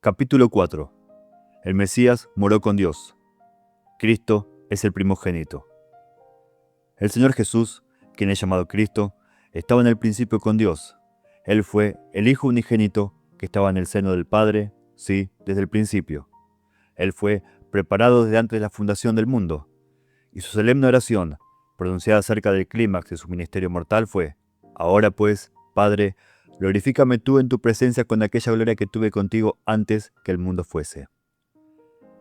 Capítulo 4. El Mesías moró con Dios. Cristo es el primogénito. El Señor Jesús, quien es llamado Cristo, estaba en el principio con Dios. Él fue el Hijo unigénito que estaba en el seno del Padre, sí, desde el principio. Él fue preparado desde antes de la fundación del mundo. Y su solemne oración, pronunciada cerca del clímax de su ministerio mortal, fue: Ahora pues, Padre, glorifícame tú en tu presencia con aquella gloria que tuve contigo antes que el mundo fuese.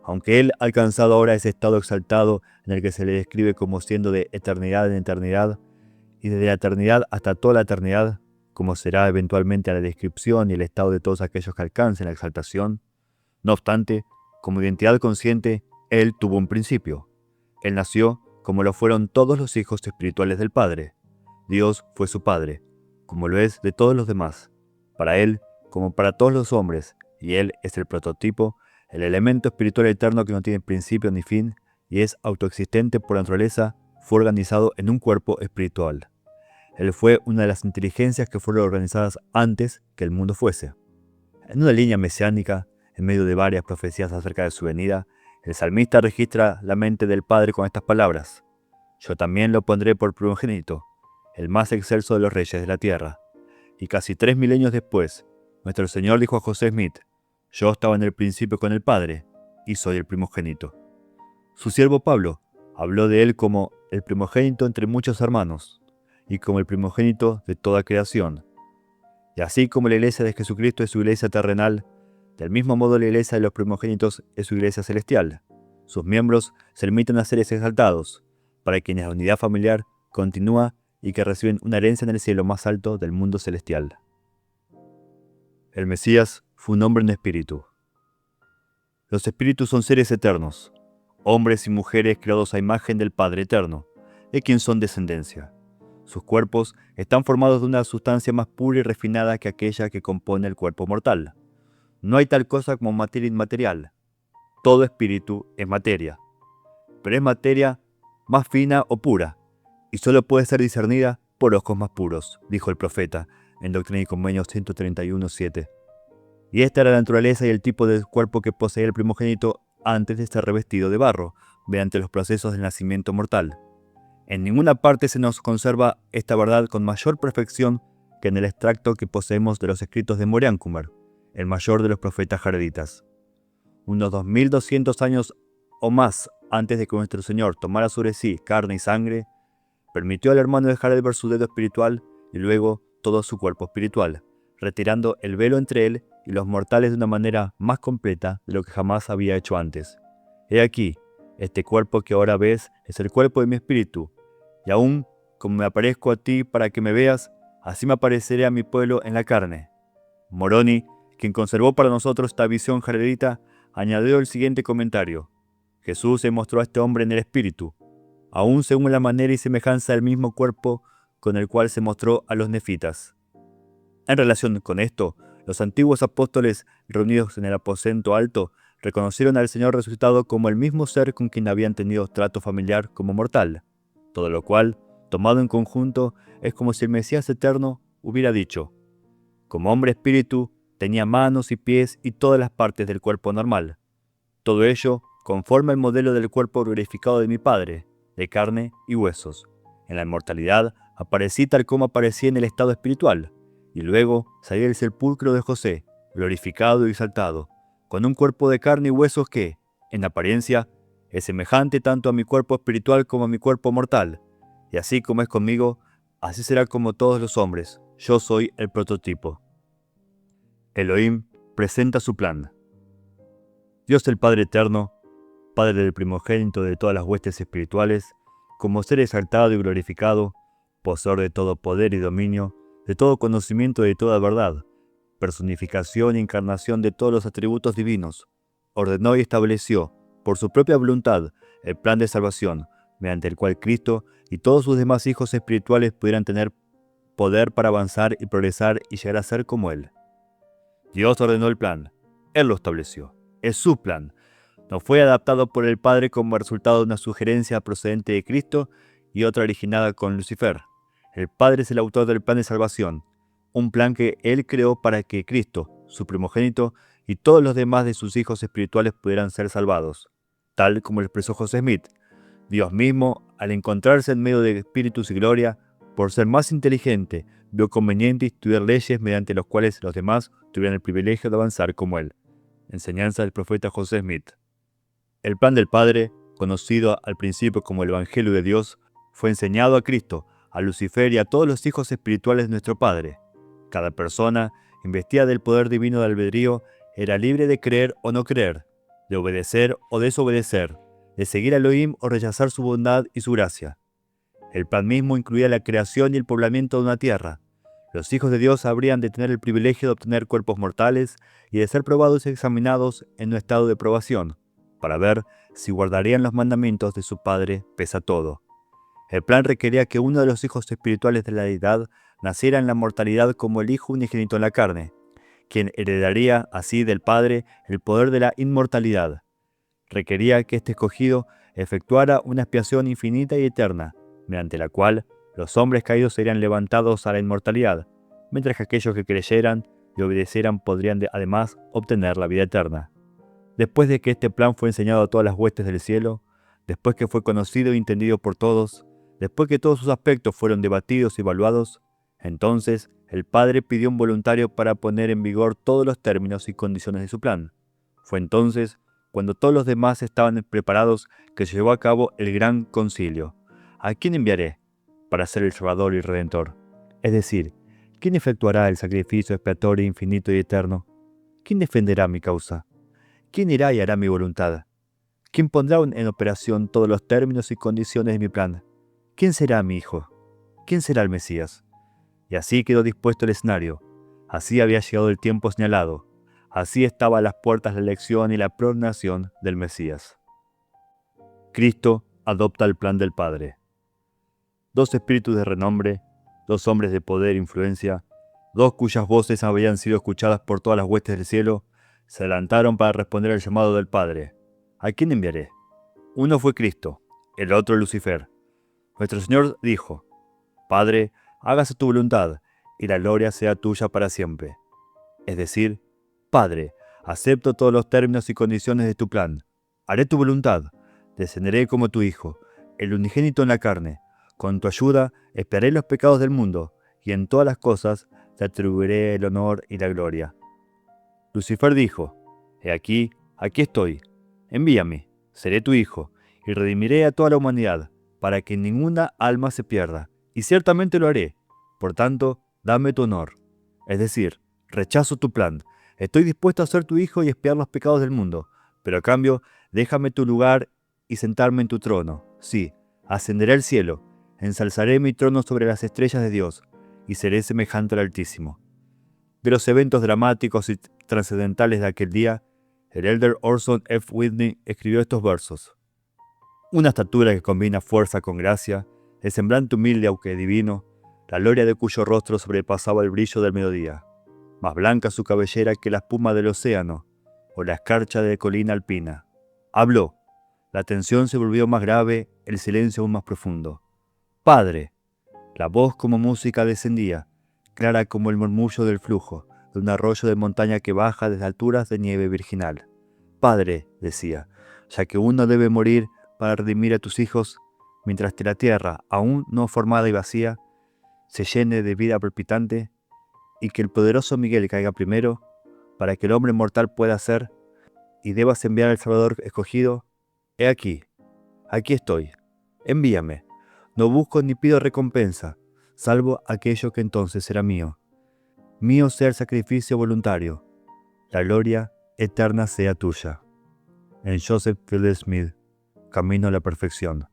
Aunque Él ha alcanzado ahora ese estado exaltado en el que se le describe como siendo de eternidad en eternidad, y desde la eternidad hasta toda la eternidad, como será eventualmente la descripción y el estado de todos aquellos que alcancen la exaltación, no obstante, como identidad consciente, Él tuvo un principio. Él nació como lo fueron todos los hijos espirituales del Padre. Dios fue su Padre, como lo es de todos los demás, para Él como para todos los hombres, y Él es el prototipo, el elemento espiritual eterno que no tiene principio ni fin, y es autoexistente por naturaleza, fue organizado en un cuerpo espiritual. Él fue una de las inteligencias que fueron organizadas antes que el mundo fuese. En una línea mesiánica, en medio de varias profecías acerca de su venida, el salmista registra la mente del Padre con estas palabras: Yo también lo pondré por primogénito, el más excelso de los reyes de la tierra. Y casi 3 milenios después, nuestro Señor dijo a José Smith: Yo estaba en el principio con el Padre, y soy el primogénito. Su siervo Pablo habló de él como el primogénito entre muchos hermanos, y como el primogénito de toda creación. Y así como la iglesia de Jesucristo es su iglesia terrenal, del mismo modo la iglesia de los primogénitos es su iglesia celestial. Sus miembros se limitan a seres exaltados, para quienes la unidad familiar continúa y que reciben una herencia en el cielo más alto del mundo celestial. El Mesías fue un hombre en espíritu. Los espíritus son seres eternos, hombres y mujeres creados a imagen del Padre eterno, de quien son descendencia. Sus cuerpos están formados de una sustancia más pura y refinada que aquella que compone el cuerpo mortal. No hay tal cosa como materia inmaterial. Todo espíritu es materia, pero es materia más fina o pura, y solo puede ser discernida por ojos más puros, dijo el profeta en Doctrina y Convenios 131:7. Y esta era la naturaleza y el tipo de cuerpo que poseía el primogénito antes de estar revestido de barro, mediante los procesos del nacimiento mortal. En ninguna parte se nos conserva esta verdad con mayor perfección que en el extracto que poseemos de los escritos de Moriancumer, el mayor de los profetas jareditas. Unos 2200 años o más antes de que nuestro Señor tomara sobre sí carne y sangre, permitió al hermano de Jared ver su dedo espiritual y luego todo su cuerpo espiritual, retirando el velo entre él y los mortales de una manera más completa de lo que jamás había hecho antes. He aquí, este cuerpo que ahora ves es el cuerpo de mi espíritu, y aún como me aparezco a ti para que me veas, así me apareceré a mi pueblo en la carne. Moroni, quien conservó para nosotros esta visión jaredita, añadió el siguiente comentario: Jesús se mostró a este hombre en el espíritu, aún según la manera y semejanza del mismo cuerpo con el cual se mostró a los nefitas. En relación con esto, los antiguos apóstoles reunidos en el aposento alto reconocieron al Señor resucitado como el mismo ser con quien habían tenido trato familiar como mortal, todo lo cual, tomado en conjunto, es como si el Mesías eterno hubiera dicho: Como hombre espíritu, tenía manos y pies y todas las partes del cuerpo normal. Todo ello conforme al modelo del cuerpo glorificado de mi Padre, de carne y huesos. En la inmortalidad aparecí tal como aparecí en el estado espiritual, y luego salí del sepulcro de José, glorificado y exaltado, con un cuerpo de carne y huesos que, en apariencia, es semejante tanto a mi cuerpo espiritual como a mi cuerpo mortal, y así como es conmigo, así será como todos los hombres. Yo soy el prototipo. Elohim presenta su plan. Dios el Padre eterno, Padre del primogénito de todas las huestes espirituales, como ser exaltado y glorificado, poseedor de todo poder y dominio, de todo conocimiento y de toda verdad, personificación y encarnación de todos los atributos divinos, ordenó y estableció, por su propia voluntad, el plan de salvación, mediante el cual Cristo y todos sus demás hijos espirituales pudieran tener poder para avanzar y progresar y llegar a ser como Él. Dios ordenó el plan, Él lo estableció, es su plan. No fue adaptado por el Padre como resultado de una sugerencia procedente de Cristo y otra originada con Lucifer. El Padre es el autor del plan de salvación, un plan que Él creó para que Cristo, su primogénito, y todos los demás de sus hijos espirituales pudieran ser salvados. Tal como lo expresó José Smith, Dios mismo, al encontrarse en medio de espíritus y gloria, por ser más inteligente, vio conveniente instituir leyes mediante las cuales los demás tuvieran el privilegio de avanzar como él. Enseñanza del profeta José Smith. El plan del Padre, conocido al principio como el Evangelio de Dios, fue enseñado a Cristo, a Lucifer y a todos los hijos espirituales de nuestro Padre. Cada persona, investida del poder divino de albedrío, era libre de creer o no creer, de obedecer o desobedecer, de seguir a Elohim o rechazar su bondad y su gracia. El plan mismo incluía la creación y el poblamiento de una tierra. Los hijos de Dios habrían de tener el privilegio de obtener cuerpos mortales y de ser probados y examinados en un estado de probación, para ver si guardarían los mandamientos de su Padre pese a todo. El plan requería que uno de los hijos espirituales de la deidad naciera en la mortalidad como el Hijo unigénito en la carne, quien heredaría así del Padre el poder de la inmortalidad. Requería que este escogido efectuara una expiación infinita y eterna, mediante la cual los hombres caídos serían levantados a la inmortalidad, mientras que aquellos que creyeran y obedecieran podrían además obtener la vida eterna. Después de que este plan fue enseñado a todas las huestes del cielo, después que fue conocido y entendido por todos, después que todos sus aspectos fueron debatidos y evaluados, entonces el Padre pidió un voluntario para poner en vigor todos los términos y condiciones de su plan. Fue entonces, cuando todos los demás estaban preparados, que se llevó a cabo el gran concilio. ¿A quién enviaré para ser el Salvador y Redentor? Es decir, ¿quién efectuará el sacrificio expiatorio infinito y eterno? ¿Quién defenderá mi causa? ¿Quién irá y hará mi voluntad? ¿Quién pondrá en operación todos los términos y condiciones de mi plan? ¿Quién será mi hijo? ¿Quién será el Mesías? Y así quedó dispuesto el escenario. Así había llegado el tiempo señalado. Así estaba a las puertas la elección y la pronación del Mesías. Cristo adopta el plan del Padre. Dos espíritus de renombre, dos hombres de poder e influencia, dos cuyas voces habían sido escuchadas por todas las huestes del cielo, se adelantaron para responder al llamado del Padre. ¿A quién enviaré? Uno fue Cristo, el otro Lucifer. Nuestro Señor dijo: Padre, hágase tu voluntad, y la gloria sea tuya para siempre. Es decir, Padre, acepto todos los términos y condiciones de tu plan. Haré tu voluntad, descenderé como tu Hijo, el unigénito en la carne. Con tu ayuda expiaré los pecados del mundo, y en todas las cosas te atribuiré el honor y la gloria. Lucifer dijo: He aquí estoy. Envíame, seré tu Hijo, y redimiré a toda la humanidad, para que ninguna alma se pierda, y ciertamente lo haré. Por tanto, dame tu honor. Es decir, rechazo tu plan. Estoy dispuesto a ser tu hijo y expiar los pecados del mundo, pero a cambio, déjame tu lugar y sentarme en tu trono. Sí, ascenderé al cielo, ensalzaré mi trono sobre las estrellas de Dios, y seré semejante al Altísimo. De los eventos dramáticos y trascendentales de aquel día, el elder Orson F. Whitney escribió estos versos. Una estatura que combina fuerza con gracia, el semblante humilde aunque divino, la gloria de cuyo rostro sobrepasaba el brillo del mediodía, más blanca su cabellera que la espuma del océano, o la escarcha de colina alpina. Habló, la tensión se volvió más grave, el silencio aún más profundo. Padre, la voz como música descendía, clara como el murmullo del flujo, de un arroyo de montaña que baja desde alturas de nieve virginal. Padre, decía, ya que uno debe morir para redimir a tus hijos, mientras que la tierra, aún no formada y vacía, se llene de vida palpitante, y que el poderoso Miguel caiga primero, para que el hombre mortal pueda ser, y debas enviar al Salvador escogido. He aquí estoy, envíame. No busco ni pido recompensa, salvo aquello que entonces será mío. Mío sea el sacrificio voluntario, la gloria eterna sea tuya. En Joseph Fielding Smith, Camino a la Perfección.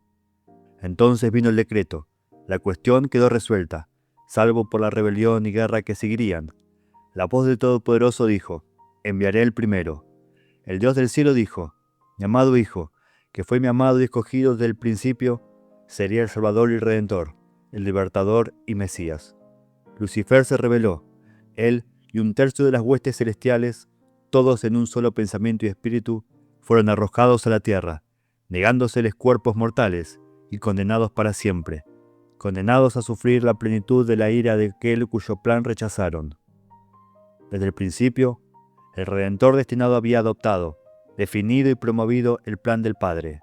Entonces vino el decreto. La cuestión quedó resuelta, salvo por la rebelión y guerra que seguirían. La voz del Todopoderoso dijo: enviaré el primero. El Dios del cielo dijo: mi amado Hijo, que fue mi amado y escogido desde el principio, sería el Salvador y Redentor, el Libertador y Mesías. Lucifer se rebeló. Él y un tercio de las huestes celestiales, todos en un solo pensamiento y espíritu, fueron arrojados a la tierra, negándoseles cuerpos mortales y condenados para siempre, condenados a sufrir la plenitud de la ira de aquel cuyo plan rechazaron. Desde el principio, El Redentor destinado había adoptado, definido y promovido el plan del Padre.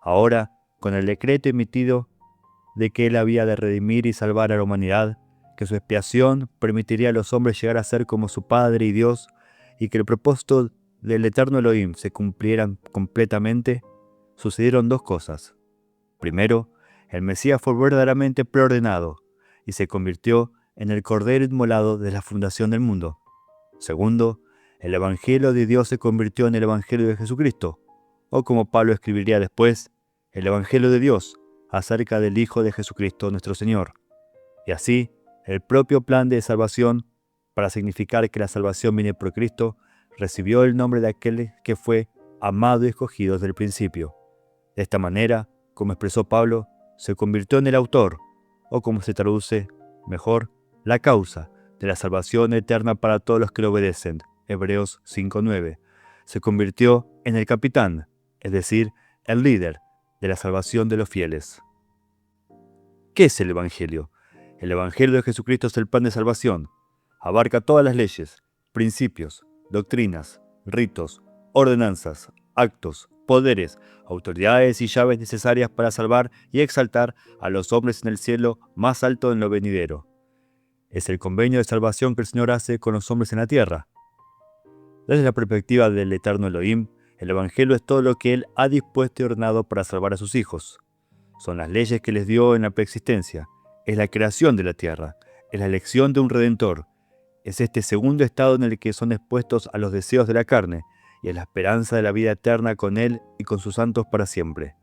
Ahora, con el decreto emitido de que Él había de redimir y salvar a la humanidad, que su expiación permitiría a los hombres llegar a ser como su Padre y Dios, y que el propósito del eterno Elohim se cumpliera completamente, sucedieron dos cosas. Primero, el Mesías fue verdaderamente preordenado y se convirtió en el Cordero inmolado de la fundación del mundo. Segundo, el Evangelio de Dios se convirtió en el Evangelio de Jesucristo, o como Pablo escribiría después, el Evangelio de Dios acerca del Hijo de Jesucristo nuestro Señor. Y así, el propio plan de salvación, para significar que la salvación viene por Cristo, recibió el nombre de aquel que fue amado y escogido desde el principio. De esta manera, como expresó Pablo, se convirtió en el autor, o como se traduce mejor, la causa de la salvación eterna para todos los que lo obedecen. Hebreos 5:9. Se convirtió en el capitán, es decir, el líder de la salvación de los fieles. ¿Qué es el Evangelio? El Evangelio de Jesucristo es el plan de salvación. Abarca todas las leyes, principios, doctrinas, ritos, ordenanzas, actos, poderes, autoridades y llaves necesarias para salvar y exaltar a los hombres en el cielo más alto en lo venidero. Es el convenio de salvación que el Señor hace con los hombres en la tierra. Desde la perspectiva del eterno Elohim, el Evangelio es todo lo que Él ha dispuesto y ordenado para salvar a sus hijos. Son las leyes que les dio en la preexistencia, es la creación de la tierra, es la elección de un Redentor, es este segundo estado en el que son expuestos a los deseos de la carne y es la esperanza de la vida eterna con Él y con sus santos para siempre.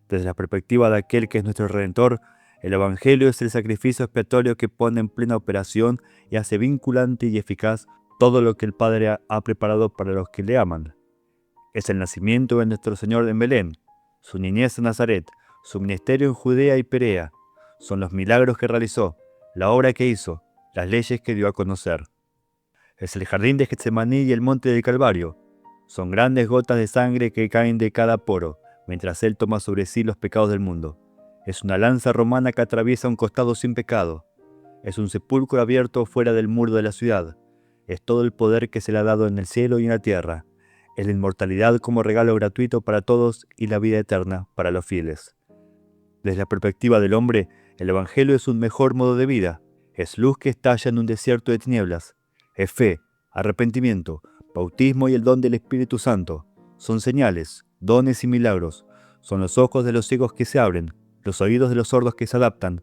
Desde la perspectiva de aquel que es nuestro Redentor, el Evangelio es el sacrificio expiatorio que pone en plena operación y hace vinculante y eficaz todo lo que el Padre ha preparado para los que le aman. Es el nacimiento de nuestro Señor en Belén, su niñez en Nazaret, su ministerio en Judea y Perea, son los milagros que realizó, la obra que hizo, las leyes que dio a conocer. Es el jardín de Getsemaní y el monte del Calvario, son grandes gotas de sangre que caen de cada poro, mientras Él toma sobre sí los pecados del mundo. Es una lanza romana que atraviesa un costado sin pecado. Es un sepulcro abierto fuera del muro de la ciudad. Es todo el poder que se le ha dado en el cielo y en la tierra. Es la inmortalidad como regalo gratuito para todos y la vida eterna para los fieles. Desde la perspectiva del hombre, el Evangelio es un mejor modo de vida. Es luz que estalla en un desierto de tinieblas. Es fe, arrepentimiento, bautismo y el don del Espíritu Santo. Son señales, dones y milagros. Son los ojos de los ciegos que se abren, los oídos de los sordos que se adaptan,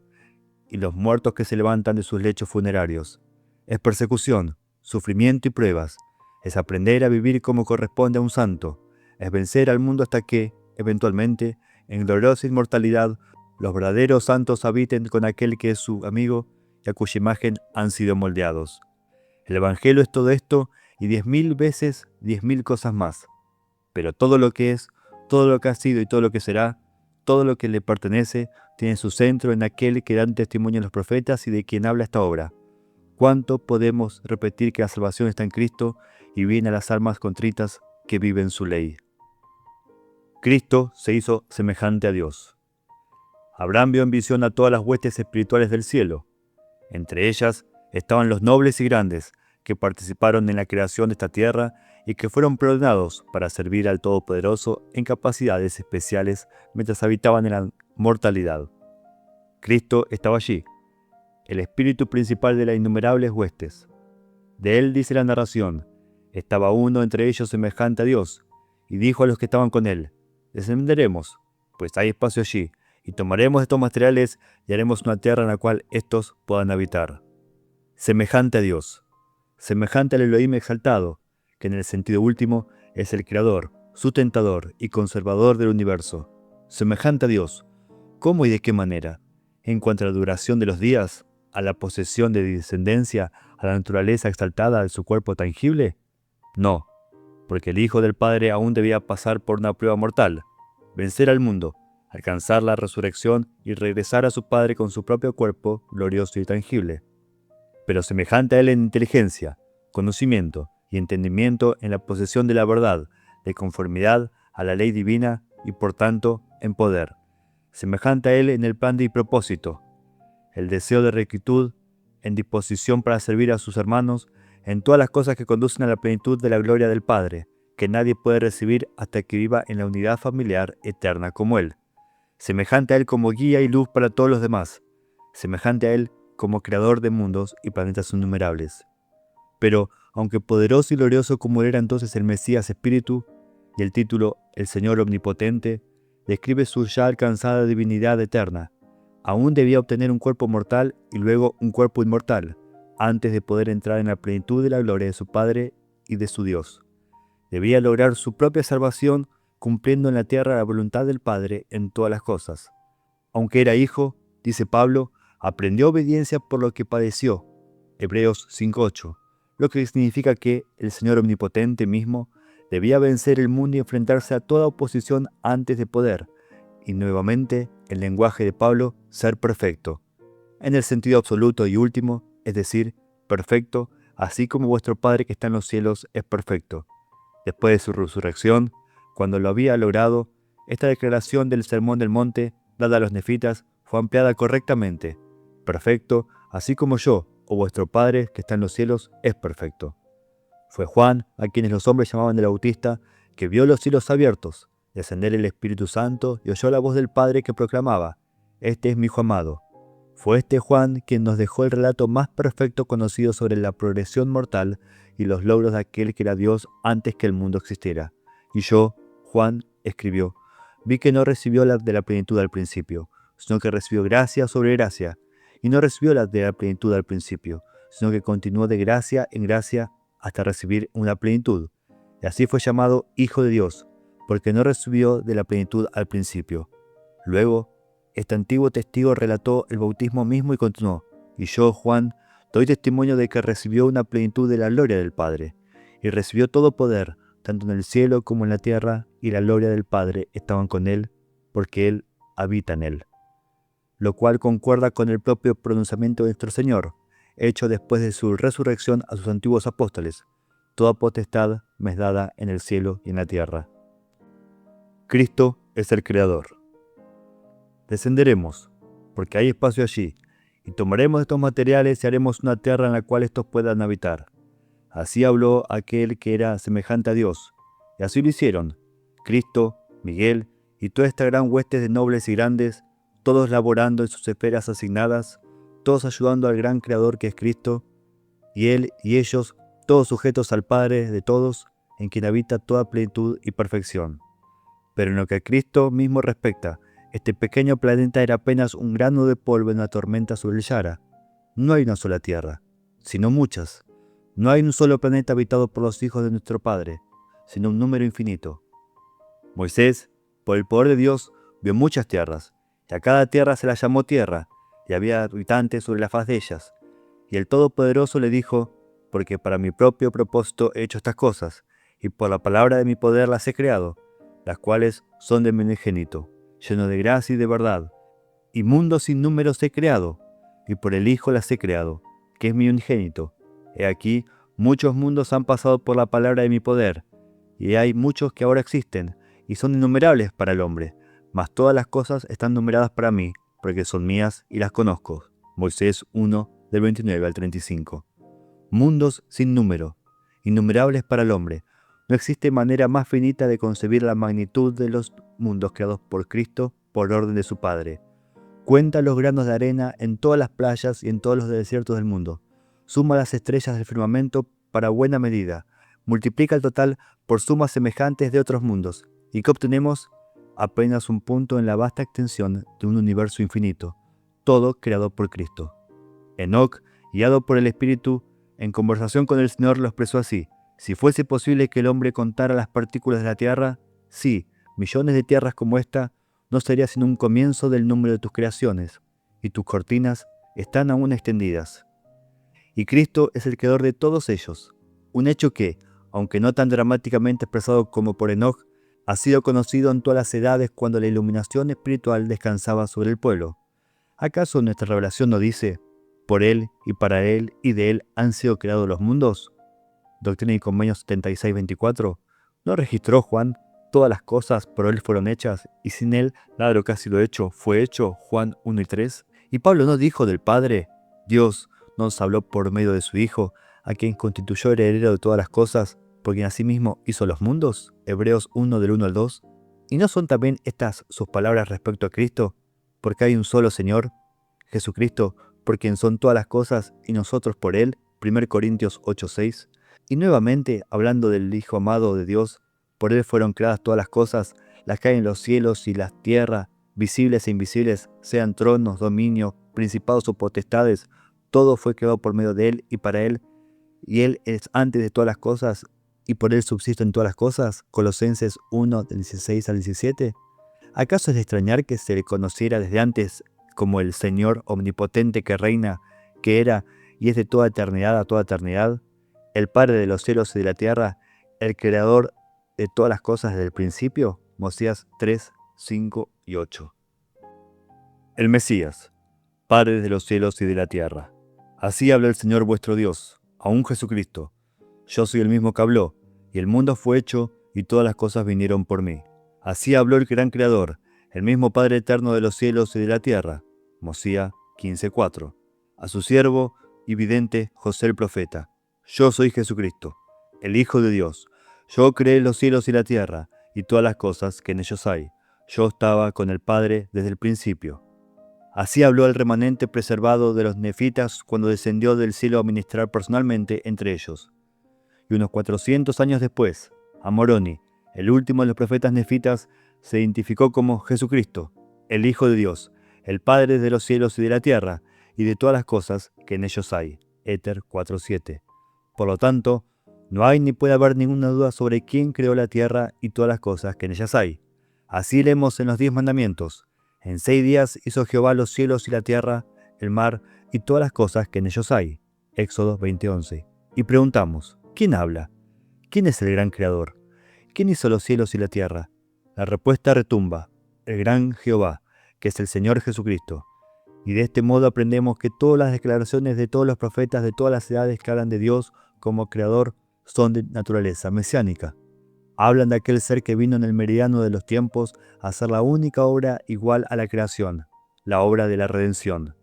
y los muertos que se levantan de sus lechos funerarios. Es persecución, sufrimiento y pruebas. Es aprender a vivir como corresponde a un santo. Es vencer al mundo hasta que, eventualmente, en gloriosa inmortalidad, los verdaderos santos habiten con aquel que es su amigo y a cuya imagen han sido moldeados. El Evangelio es todo esto y 10.000 veces 10.000 cosas más. Pero todo lo que es, todo lo que ha sido y todo lo que será, todo lo que le pertenece, tiene su centro en aquel que dan testimonio los profetas y de quien habla esta obra. ¿Cuánto podemos repetir que la salvación está en Cristo y viene a las almas contritas que viven su ley? Cristo se hizo semejante a Dios. Abraham vio en visión a todas las huestes espirituales del cielo. Entre ellas estaban los nobles y grandes que participaron en la creación de esta tierra y que fueron preordenados para servir al Todopoderoso en capacidades especiales mientras habitaban en la mortalidad. Cristo estaba allí, el espíritu principal de las innumerables huestes. De él dice la narración, estaba uno entre ellos semejante a Dios, y dijo a los que estaban con él, descenderemos, pues hay espacio allí, y tomaremos estos materiales y haremos una tierra en la cual éstos puedan habitar. Semejante a Dios, semejante al Elohim exaltado, que en el sentido último es el creador, sustentador y conservador del universo. Semejante a Dios, ¿cómo y de qué manera? En cuanto a la duración de los días, a la posesión de descendencia, a la naturaleza exaltada de su cuerpo tangible? No, porque el Hijo del Padre aún debía pasar por una prueba mortal, vencer al mundo, alcanzar la resurrección y regresar a su Padre con su propio cuerpo glorioso y tangible. Pero semejante a él en inteligencia, conocimiento y entendimiento en la posesión de la verdad, de conformidad a la ley divina y por tanto en poder. Semejante a él en el plan y propósito, el deseo de rectitud, en disposición para servir a sus hermanos, en todas las cosas que conducen a la plenitud de la gloria del Padre, que nadie puede recibir hasta que viva en la unidad familiar eterna como Él. Semejante a Él como guía y luz para todos los demás, semejante a Él como creador de mundos y planetas innumerables. Pero, aunque poderoso y glorioso como era entonces el Mesías Espíritu, y el título El Señor Omnipotente, describe su ya alcanzada divinidad eterna, aún debía obtener un cuerpo mortal y luego un cuerpo inmortal, antes de poder entrar en la plenitud de la gloria de su Padre y de su Dios. Debía lograr su propia salvación cumpliendo en la tierra la voluntad del Padre en todas las cosas. Aunque era hijo, dice Pablo, aprendió obediencia por lo que padeció. Hebreos 5:8, lo que significa que el Señor Omnipotente mismo debía vencer el mundo y enfrentarse a toda oposición antes de poder, y nuevamente, el lenguaje de Pablo, ser perfecto, en el sentido absoluto y último, es decir, perfecto, así como vuestro Padre que está en los cielos es perfecto. Después de su resurrección, cuando lo había logrado, esta declaración del Sermón del Monte, dada a los nefitas, fue ampliada correctamente. Perfecto, así como yo, o vuestro Padre que está en los cielos, es perfecto. Fue Juan, a quienes los hombres llamaban el Bautista, que vio los cielos abiertos, descender el Espíritu Santo y oyó la voz del Padre que proclamaba: «Este es mi Hijo amado». Fue este Juan quien nos dejó el relato más perfecto conocido sobre la progresión mortal y los logros de aquel que era Dios antes que el mundo existiera. Y yo, Juan, escribió, vi que no recibió la de la plenitud al principio, sino que recibió gracia sobre gracia, y no recibió la de la plenitud al principio, sino que continuó de gracia en gracia hasta recibir una plenitud. Y así fue llamado Hijo de Dios, porque no recibió de la plenitud al principio. Luego, este antiguo testigo relató el bautismo mismo y continuó: y yo, Juan, doy testimonio de que recibió una plenitud de la gloria del Padre, y recibió todo poder, tanto en el cielo como en la tierra, y la gloria del Padre estaban con él, porque él habita en él. Lo cual concuerda con el propio pronunciamiento de nuestro Señor, hecho después de su resurrección a sus antiguos apóstoles: toda potestad me es dada en el cielo y en la tierra. Cristo es el Creador. Descenderemos, porque hay espacio allí, y tomaremos estos materiales y haremos una tierra en la cual estos puedan habitar. Así habló aquel que era semejante a Dios, y así lo hicieron, Cristo, Miguel y toda esta gran hueste de nobles y grandes, todos laborando en sus esferas asignadas, todos ayudando al gran Creador que es Cristo, y Él y ellos, todos sujetos al Padre de todos, en quien habita toda plenitud y perfección. Pero en lo que a Cristo mismo respecta, este pequeño planeta era apenas un grano de polvo en una tormenta sobre el Yara. No hay una sola tierra, sino muchas. No hay un solo planeta habitado por los hijos de nuestro Padre, sino un número infinito. Moisés, por el poder de Dios, vio muchas tierras, y a cada tierra se la llamó tierra, y había habitantes sobre la faz de ellas. Y el Todopoderoso le dijo: porque para mi propio propósito he hecho estas cosas, y por la palabra de mi poder las he creado, las cuales son de mi unigénito, lleno de gracia y de verdad. Y mundos sin números he creado, y por el Hijo las he creado, que es mi unigénito. He aquí, muchos mundos han pasado por la palabra de mi poder, y hay muchos que ahora existen, y son innumerables para el hombre, mas todas las cosas están numeradas para mí, porque son mías y las conozco. Moisés 1, del 29 al 35. Mundos sin número, innumerables para el hombre. No existe manera más finita de concebir la magnitud de los mundos creados por Cristo por orden de su Padre. Cuenta los granos de arena en todas las playas y en todos los desiertos del mundo. Suma las estrellas del firmamento para buena medida. Multiplica el total por sumas semejantes de otros mundos. ¿Y qué obtenemos? Apenas un punto en la vasta extensión de un universo infinito, todo creado por Cristo. Enoc, guiado por el Espíritu, en conversación con el Señor, lo expresó así: si fuese posible que el hombre contara las partículas de la tierra, sí, millones de tierras como esta, no sería sino un comienzo del número de tus creaciones, y tus cortinas están aún extendidas. Y Cristo es el creador de todos ellos, un hecho que, aunque no tan dramáticamente expresado como por Enoc, ha sido conocido en todas las edades cuando la iluminación espiritual descansaba sobre el pueblo. ¿Acaso nuestra revelación no dice: por Él, y para Él, y de Él han sido creados los mundos? Doctrina y Convenios 76-24. ¿No registró Juan: todas las cosas por Él fueron hechas, y sin Él nada de lo que ha sido hecho fue hecho? Juan 1 y 3. ¿Y Pablo no dijo del Padre: Dios nos habló por medio de su Hijo, a quien constituyó heredero de todas las cosas, por quien asimismo hizo los mundos, Hebreos 1 del 1 al 2. ¿Y no son también estas sus palabras respecto a Cristo? Porque hay un solo Señor, Jesucristo, por quien son todas las cosas y nosotros por Él, 1 Corintios 8:6. Y nuevamente, hablando del Hijo amado de Dios, por Él fueron creadas todas las cosas, las que hay en los cielos y la tierra, visibles e invisibles, sean tronos, dominios, principados o potestades, todo fue creado por medio de Él y para Él, y Él es antes de todas las cosas, y por Él subsisten todas las cosas. Colosenses 1, del 16 al 17. ¿Acaso es de extrañar que se le conociera desde antes como el Señor omnipotente que reina, que era y es de toda eternidad a toda eternidad, el Padre de los cielos y de la tierra, el Creador de todas las cosas desde el principio? Mosías 3, 5 y 8. El Mesías, Padre de los cielos y de la tierra. Así habla el Señor vuestro Dios, aún Jesucristo. Yo soy el mismo que habló, y el mundo fue hecho, y todas las cosas vinieron por mí. Así habló el gran Creador, el mismo Padre eterno de los cielos y de la tierra. Mosías 15:4. A su siervo y vidente José el profeta. Yo soy Jesucristo, el Hijo de Dios. Yo creé los cielos y la tierra, y todas las cosas que en ellos hay. Yo estaba con el Padre desde el principio. Así habló el remanente preservado de los nefitas cuando descendió del cielo a ministrar personalmente entre ellos. Y unos 400 años después, Amoroni, el último de los profetas nefitas, se identificó como Jesucristo, el Hijo de Dios, el Padre de los cielos y de la tierra, y de todas las cosas que en ellos hay. Éter 4:7. Por lo tanto, no hay ni puede haber ninguna duda sobre quién creó la tierra y todas las cosas que en ellas hay. Así leemos en los 10 mandamientos. En 6 días hizo Jehová los cielos y la tierra, el mar y todas las cosas que en ellos hay. Éxodo 20:11. Y preguntamos, ¿quién habla? ¿Quién es el gran creador? ¿Quién hizo los cielos y la tierra? La respuesta retumba, el gran Jehová, que es el Señor Jesucristo. Y de este modo aprendemos que todas las declaraciones de todos los profetas de todas las edades que hablan de Dios como creador son de naturaleza mesiánica. Hablan de aquel ser que vino en el meridiano de los tiempos a hacer la única obra igual a la creación, la obra de la redención.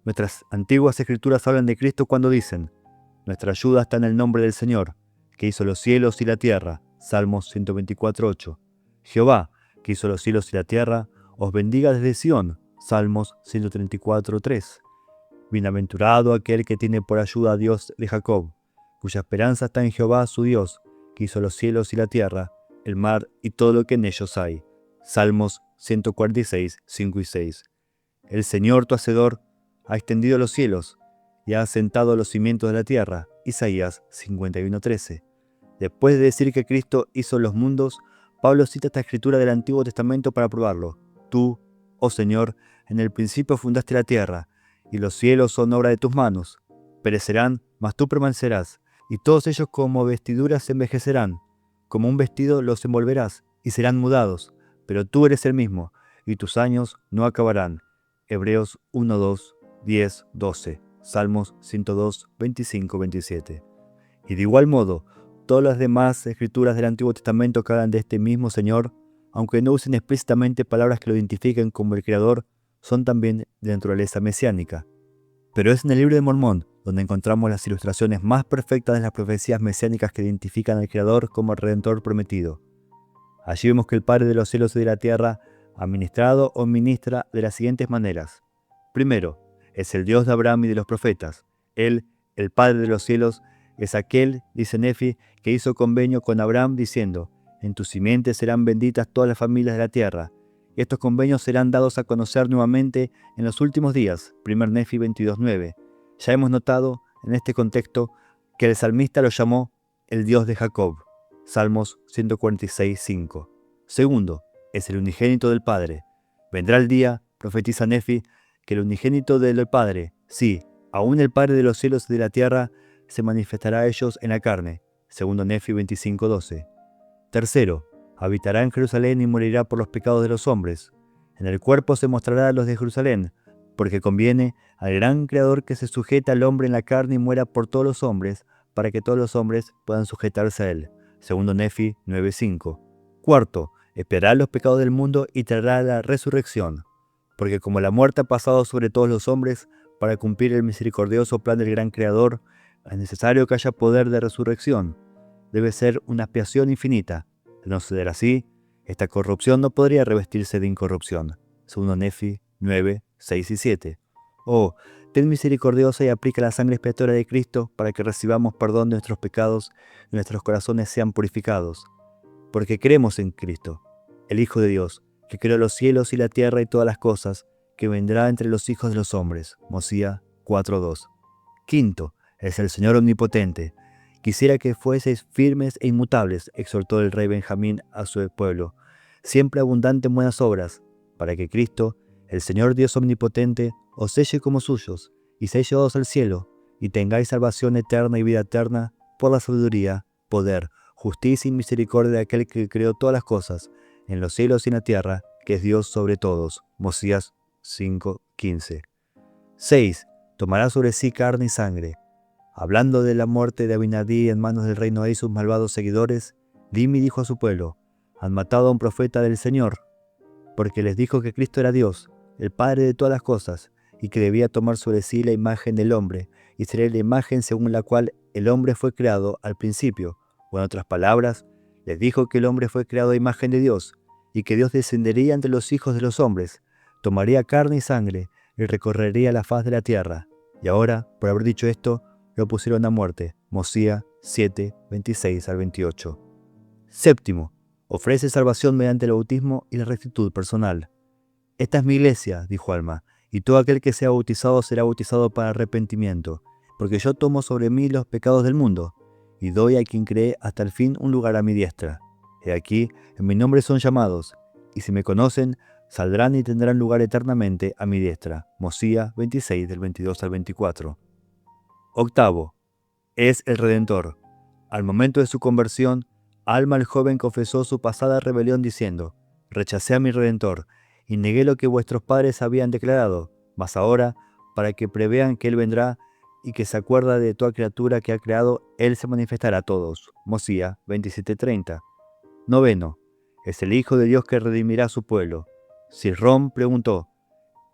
Nuestras antiguas escrituras hablan de Cristo cuando dicen: nuestra ayuda está en el nombre del Señor, que hizo los cielos y la tierra. Salmos 124:8. Jehová, que hizo los cielos y la tierra, os bendiga desde Sión. Salmos 134:3. Bienaventurado aquel que tiene por ayuda a Dios de Jacob, cuya esperanza está en Jehová su Dios, que hizo los cielos y la tierra, el mar y todo lo que en ellos hay. Salmos 146, 5 y 6. El Señor tu Hacedor ha extendido los cielos y ha asentado los cimientos de la tierra. Isaías 51:13. Después de decir que Cristo hizo los mundos, Pablo cita esta escritura del Antiguo Testamento para probarlo. Tú, oh Señor, en el principio fundaste la tierra, y los cielos son obra de tus manos. Perecerán, mas tú permanecerás, y todos ellos como vestiduras se envejecerán. Como un vestido los envolverás, y serán mudados, pero tú eres el mismo, y tus años no acabarán. Hebreos 1:2, 10, 12. Salmos 102, 25, 27. Y de igual modo, todas las demás escrituras del Antiguo Testamento que hablan de este mismo Señor, aunque no usen explícitamente palabras que lo identifiquen como el Creador, son también de naturaleza mesiánica. Pero es en el Libro de Mormón donde encontramos las ilustraciones más perfectas de las profecías mesiánicas que identifican al Creador como el Redentor prometido. Allí vemos que el Padre de los cielos y de la tierra ha ministrado o ministra de las siguientes maneras. Primero, es el Dios de Abraham y de los profetas. Él, el Padre de los cielos, es aquel, dice Nefi, que hizo convenio con Abraham diciendo: en tu simiente serán benditas todas las familias de la tierra. Y estos convenios serán dados a conocer nuevamente en los últimos días. 1 Nefi 22:9. Ya hemos notado en este contexto que el salmista lo llamó el Dios de Jacob. Salmos 146:5. Segundo, es el unigénito del Padre. Vendrá el día, profetiza Nefi, que el unigénito del Padre, sí, aún el Padre de los cielos y de la tierra, se manifestará a ellos en la carne. Segundo Nefi 25:12. Tercero, habitará en Jerusalén y morirá por los pecados de los hombres. En el cuerpo se mostrará a los de Jerusalén, porque conviene al gran Creador que se sujeta al hombre en la carne y muera por todos los hombres, para que todos los hombres puedan sujetarse a él. Segundo Nefi 9:5. Cuarto, expiará los pecados del mundo y traerá la resurrección, porque como la muerte ha pasado sobre todos los hombres, para cumplir el misericordioso plan del gran Creador, Es necesario que haya poder de resurrección. Debe ser una expiación infinita. De no ser así, esta corrupción no podría revestirse de incorrupción. Segundo Nefi 9, 6 y 7. Oh, ten misericordiosa y aplica la sangre expiatoria de Cristo para que recibamos perdón de nuestros pecados y nuestros corazones sean purificados. Porque creemos en Cristo, el Hijo de Dios, que creó los cielos y la tierra y todas las cosas, que vendrá entre los hijos de los hombres. Mosía 4:2. Quinto, es el Señor omnipotente. Quisiera que fueseis firmes e inmutables, exhortó el rey Benjamín a su pueblo, siempre abundante en buenas obras, para que Cristo, el Señor Dios omnipotente, os selle como suyos, y seáis llevados al cielo, y tengáis salvación eterna y vida eterna, por la sabiduría, poder, justicia y misericordia de aquel que creó todas las cosas, en los cielos y en la tierra, que es Dios sobre todos. Mosías 5:15. 6. Tomará sobre sí carne y sangre. Hablando de la muerte de Abinadí en manos del rey Noé y sus malvados seguidores, Dimi dijo a su pueblo: han matado a un profeta del Señor, porque les dijo que Cristo era Dios, el Padre de todas las cosas, y que debía tomar sobre sí la imagen del hombre, y sería la imagen según la cual el hombre fue creado al principio, o en otras palabras, les dijo que el hombre fue creado a imagen de Dios, y que Dios descendería entre los hijos de los hombres, tomaría carne y sangre, y recorrería la faz de la tierra. Y ahora, por haber dicho esto, lo pusieron a muerte. Mosía 7, 26 al 28. Séptimo, ofrece salvación mediante el bautismo y la rectitud personal. Esta es mi iglesia, dijo Alma, y todo aquel que sea bautizado será bautizado para arrepentimiento, porque yo tomo sobre mí los pecados del mundo, y doy a quien cree hasta el fin un lugar a mi diestra. He aquí, en mi nombre son llamados, y si me conocen, saldrán y tendrán lugar eternamente a mi diestra. Mosía 26, del 22 al 24. Octavo, es el Redentor. Al momento de su conversión, Alma el joven confesó su pasada rebelión diciendo: rechacé a mi Redentor, y negué lo que vuestros padres habían declarado, mas ahora, para que prevean que Él vendrá, y que se acuerda de toda criatura que ha creado, Él se manifestará a todos. Mosía 27:30. Noveno, es el Hijo de Dios que redimirá a su pueblo. Sirrón preguntó: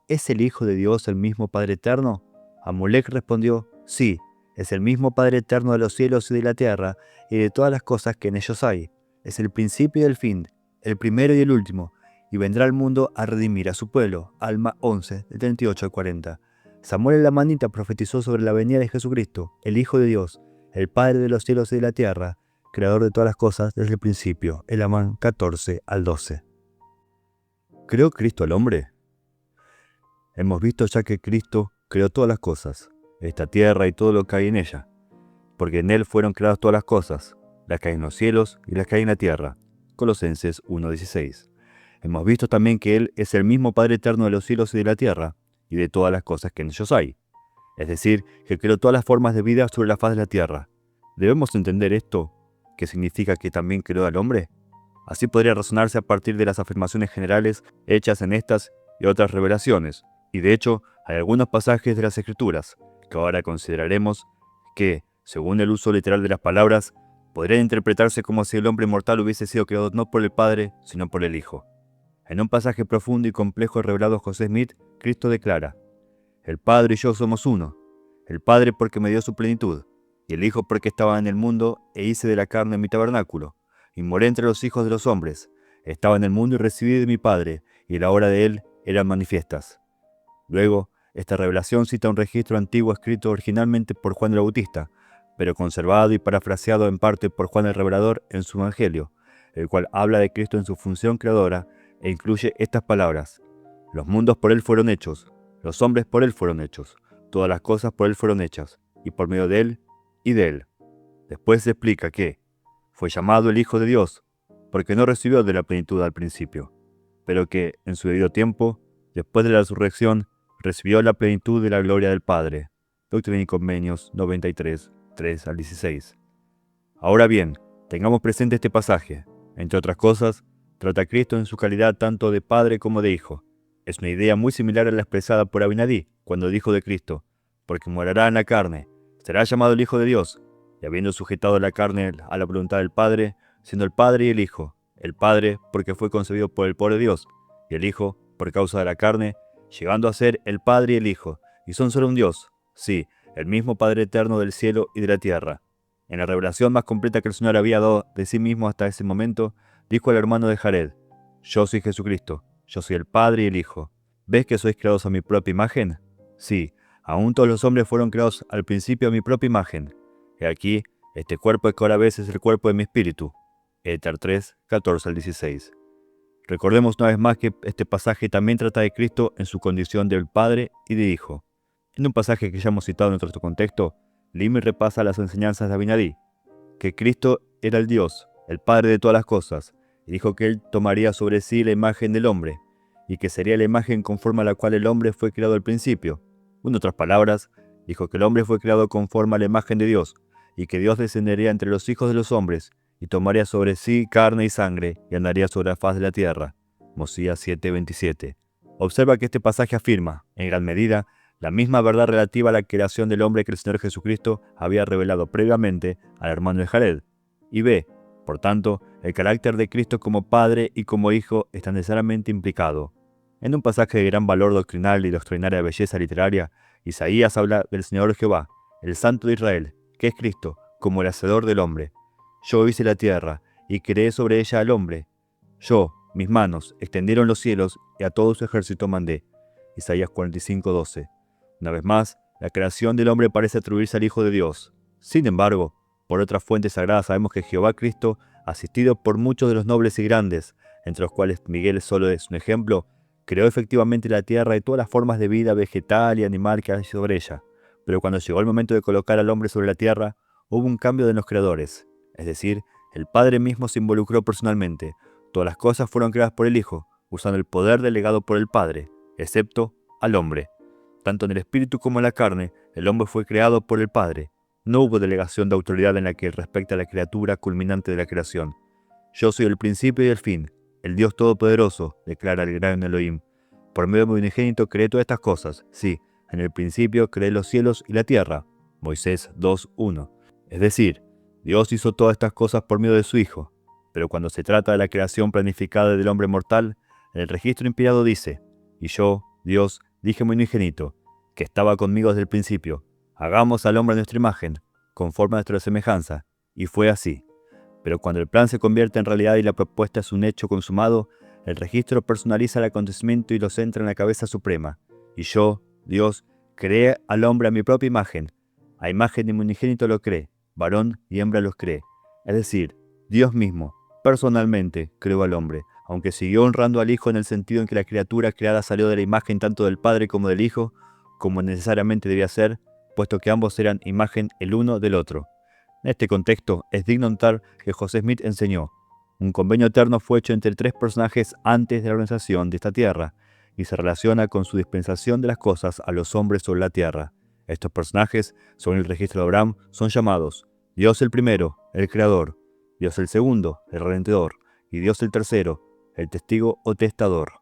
¿es el Hijo de Dios el mismo Padre Eterno? Amulek respondió: sí, es el mismo Padre Eterno de los cielos y de la tierra, y de todas las cosas que en ellos hay. Es el principio y el fin, el primero y el último, y vendrá al mundo a redimir a su pueblo. Alma 11, de 38 al 40. Samuel el Amanita profetizó sobre la venida de Jesucristo, el Hijo de Dios, el Padre de los cielos y de la tierra, creador de todas las cosas desde el principio. El Amán 14 al 12. ¿Creó Cristo al hombre? Hemos visto ya que Cristo creó todas las cosas, esta tierra y todo lo que hay en ella, porque en Él fueron creadas todas las cosas, las que hay en los cielos y las que hay en la tierra. Colosenses 1:16. Hemos visto también que Él es el mismo Padre eterno de los cielos y de la tierra, y de todas las cosas que en ellos hay. Es decir, que creó todas las formas de vida sobre la faz de la tierra. ¿Debemos entender esto? ¿Qué significa que también creó al hombre? Así podría razonarse a partir de las afirmaciones generales hechas en estas y otras revelaciones. Y de hecho, hay algunos pasajes de las Escrituras que ahora consideraremos que, según el uso literal de las palabras, podrían interpretarse como si el hombre mortal hubiese sido creado no por el Padre, sino por el Hijo. En un pasaje profundo y complejo revelado a José Smith, Cristo declara: el Padre y yo somos uno, el Padre porque me dio su plenitud, y el Hijo porque estaba en el mundo e hice de la carne mi tabernáculo, y moré entre los hijos de los hombres, estaba en el mundo y recibí de mi Padre, y la obra de él eran manifiestas. Luego, esta revelación cita un registro antiguo escrito originalmente por Juan el Bautista, pero conservado y parafraseado en parte por Juan el Revelador en su Evangelio, el cual habla de Cristo en su función creadora e incluye estas palabras: los mundos por él fueron hechos, los hombres por él fueron hechos, todas las cosas por él fueron hechas, y por medio de él y de él. Después se explica que fue llamado el Hijo de Dios, porque no recibió de la plenitud al principio, pero que, en su debido tiempo, después de la resurrección, recibió la plenitud de la gloria del Padre. Doctrina y Convenios 93, 3 al 16. Ahora bien, tengamos presente este pasaje. Entre otras cosas, trata a Cristo en su calidad tanto de Padre como de Hijo. Es una idea muy similar a la expresada por Abinadí, cuando dijo de Cristo: porque morará en la carne, será llamado el Hijo de Dios, y habiendo sujetado la carne a la voluntad del Padre, siendo el Padre y el Padre porque fue concebido por el poder de Dios, y el Hijo por causa de la carne, llegando a ser el Padre y el Hijo, y son solo un Dios. Sí, el mismo Padre eterno del cielo y de la tierra. En la revelación más completa que el Señor había dado de sí mismo hasta ese momento, dijo al hermano de Jared: Yo soy Jesucristo, yo soy el Padre y el Hijo. ¿Ves que sois creados a mi propia imagen? Sí, aún todos los hombres fueron creados al principio a mi propia imagen. He aquí, este cuerpo que ahora ves es el cuerpo de mi espíritu. Éter 3, 14 al 16. Recordemos una vez más que este pasaje también trata de Cristo en su condición de Padre y de Hijo. En un pasaje que ya hemos citado en otro contexto, Limi repasa las enseñanzas de Abinadí, que Cristo era el Dios, el Padre de todas las cosas, y dijo que Él tomaría sobre sí la imagen del hombre, y que sería la imagen conforme a la cual el hombre fue creado al principio. En otras palabras, dijo que el hombre fue creado conforme a la imagen de Dios, y que Dios descendería entre los hijos de los hombres, y tomaría sobre sí carne y sangre, y andaría sobre la faz de la tierra. Mosías 7:27. Observa que este pasaje afirma, en gran medida, la misma verdad relativa a la creación del hombre que el Señor Jesucristo había revelado previamente al hermano de Jared. Y ve, por tanto, el carácter de Cristo como Padre y como Hijo está necesariamente implicado. En un pasaje de gran valor doctrinal y de extraordinaria belleza literaria, Isaías habla del Señor Jehová, el Santo de Israel, que es Cristo, como el Hacedor del hombre. Yo hice la tierra, y creé sobre ella al hombre. Yo, mis manos, extendieron los cielos, y a todo su ejército mandé. Isaías 45:12. Una vez más, la creación del hombre parece atribuirse al Hijo de Dios. Sin embargo, por otras fuentes sagradas sabemos que Jehová Cristo, asistido por muchos de los nobles y grandes, entre los cuales Miguel solo es un ejemplo, creó efectivamente la tierra y todas las formas de vida vegetal y animal que hay sobre ella. Pero cuando llegó el momento de colocar al hombre sobre la tierra, hubo un cambio de los creadores. Es decir, el Padre mismo se involucró personalmente. Todas las cosas fueron creadas por el Hijo, usando el poder delegado por el Padre, excepto al hombre. Tanto en el espíritu como en la carne, el hombre fue creado por el Padre. No hubo delegación de autoridad en la que respecta a la criatura culminante de la creación. Yo soy el principio y el fin, el Dios Todopoderoso, declara el gran Elohim. Por medio de mi unigénito creé todas estas cosas. Sí, en el principio creé los cielos y la tierra. Moisés 2:1. Es decir, Dios hizo todas estas cosas por medio de su Hijo. Pero cuando se trata de la creación planificada del hombre mortal, el registro inspirado dice: Y yo, Dios, dije a mi unigénito, que estaba conmigo desde el principio: hagamos al hombre a nuestra imagen, conforme a nuestra semejanza. Y fue así. Pero cuando el plan se convierte en realidad y la propuesta es un hecho consumado, el registro personaliza el acontecimiento y lo centra en la cabeza suprema. Y yo, Dios, creé al hombre a mi propia imagen. A imagen de mi unigénito lo creé, varón y hembra los creé. Es decir, Dios mismo, personalmente, creó al hombre, aunque siguió honrando al Hijo en el sentido en que la criatura creada salió de la imagen tanto del Padre como del Hijo, como necesariamente debía ser, puesto que ambos eran imagen el uno del otro. En este contexto, es digno notar que José Smith enseñó: un convenio eterno fue hecho entre tres personajes antes de la organización de esta tierra, y se relaciona con su dispensación de las cosas a los hombres sobre la tierra. Estos personajes, según el registro de Abraham, son llamados Dios el primero, el creador; Dios el segundo, el redentor; y Dios el tercero, el testigo o testador.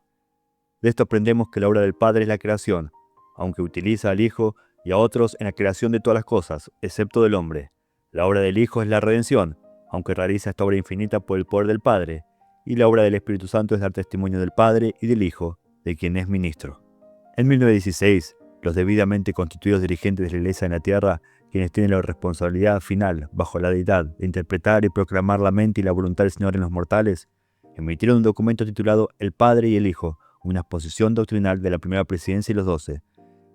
De esto aprendemos que la obra del Padre es la creación, aunque utiliza al Hijo y a otros en la creación de todas las cosas, excepto del hombre. La obra del Hijo es la redención, aunque realiza esta obra infinita por el poder del Padre, y la obra del Espíritu Santo es dar testimonio del Padre y del Hijo, de quien es ministro. En 1916, los debidamente constituidos dirigentes de la Iglesia en la tierra, quienes tienen la responsabilidad final, bajo la deidad, de interpretar y proclamar la mente y la voluntad del Señor en los mortales, emitieron un documento titulado El Padre y el Hijo, una exposición doctrinal de la primera presidencia y los 12.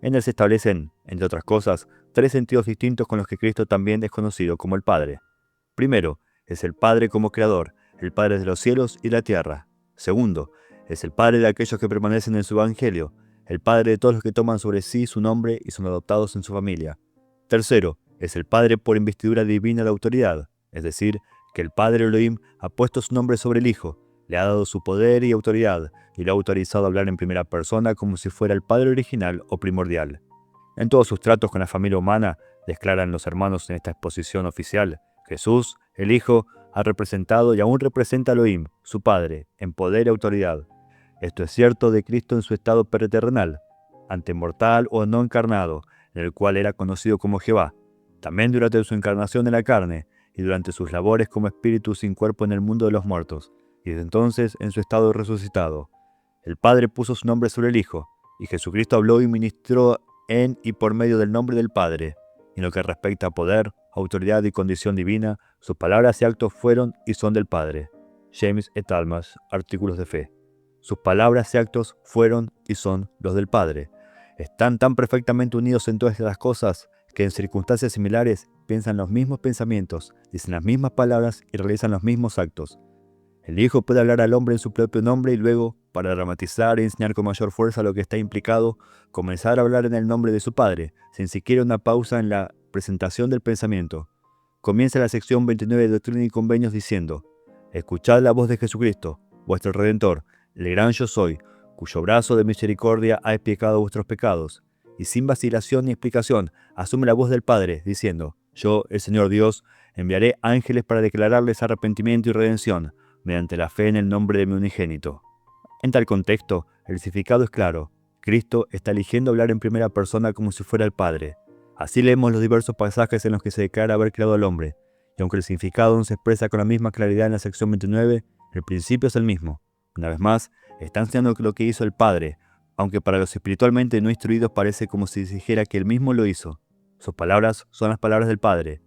En él se establecen, entre otras cosas, tres sentidos distintos con los que Cristo también es conocido como el Padre. Primero, es el Padre como Creador, el Padre de los cielos y la tierra. Segundo, es el Padre de aquellos que permanecen en su Evangelio, el Padre de todos los que toman sobre sí su nombre y son adoptados en su familia. Tercero, es el Padre por investidura divina de autoridad, es decir, que el Padre Elohim ha puesto su nombre sobre el Hijo, le ha dado su poder y autoridad, y lo ha autorizado a hablar en primera persona como si fuera el Padre original o primordial. En todos sus tratos con la familia humana, declaran los hermanos en esta exposición oficial, Jesús, el Hijo, ha representado y aún representa a Elohim, su Padre, en poder y autoridad. Esto es cierto de Cristo en su estado preterrenal, antemortal o no encarnado, en el cual era conocido como Jehová, también durante su encarnación en la carne, y durante sus labores como espíritu sin cuerpo en el mundo de los muertos, y desde entonces en su estado resucitado. El Padre puso su nombre sobre el Hijo, y Jesucristo habló y ministró en y por medio del nombre del Padre. En lo que respecta a poder, autoridad y condición divina, sus palabras y actos fueron y son del Padre. James et al. Artículos de Fe. Sus palabras y actos fueron y son los del Padre. Están tan perfectamente unidos en todas estas cosas que en circunstancias similares piensan los mismos pensamientos, dicen las mismas palabras y realizan los mismos actos. El Hijo puede hablar al hombre en su propio nombre y luego, para dramatizar e enseñar con mayor fuerza lo que está implicado, comenzar a hablar en el nombre de su Padre, sin siquiera una pausa en la presentación del pensamiento. Comienza la sección 29 de Doctrina y Convenios diciendo: escuchad la voz de Jesucristo, vuestro Redentor, el gran yo soy, cuyo brazo de misericordia ha expiado vuestros pecados, y sin vacilación ni explicación asume la voz del Padre, diciendo: yo, el Señor Dios, enviaré ángeles para declararles arrepentimiento y redención, mediante la fe en el nombre de mi unigénito. En tal contexto, el significado es claro. Cristo está eligiendo hablar en primera persona como si fuera el Padre. Así leemos los diversos pasajes en los que se declara haber creado al hombre, y aunque el significado no se expresa con la misma claridad en la sección 29, el principio es el mismo. Una vez más, está enseñando lo que hizo el Padre, aunque para los espiritualmente no instruidos parece como si se dijera que él mismo lo hizo. Sus palabras son las palabras del Padre,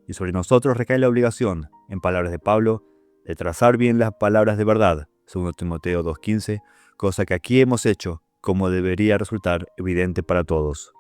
y sobre nosotros recae la obligación, en palabras de Pablo, de trazar bien las palabras de verdad, 2 Timoteo 2:15, cosa que aquí hemos hecho, como debería resultar evidente para todos.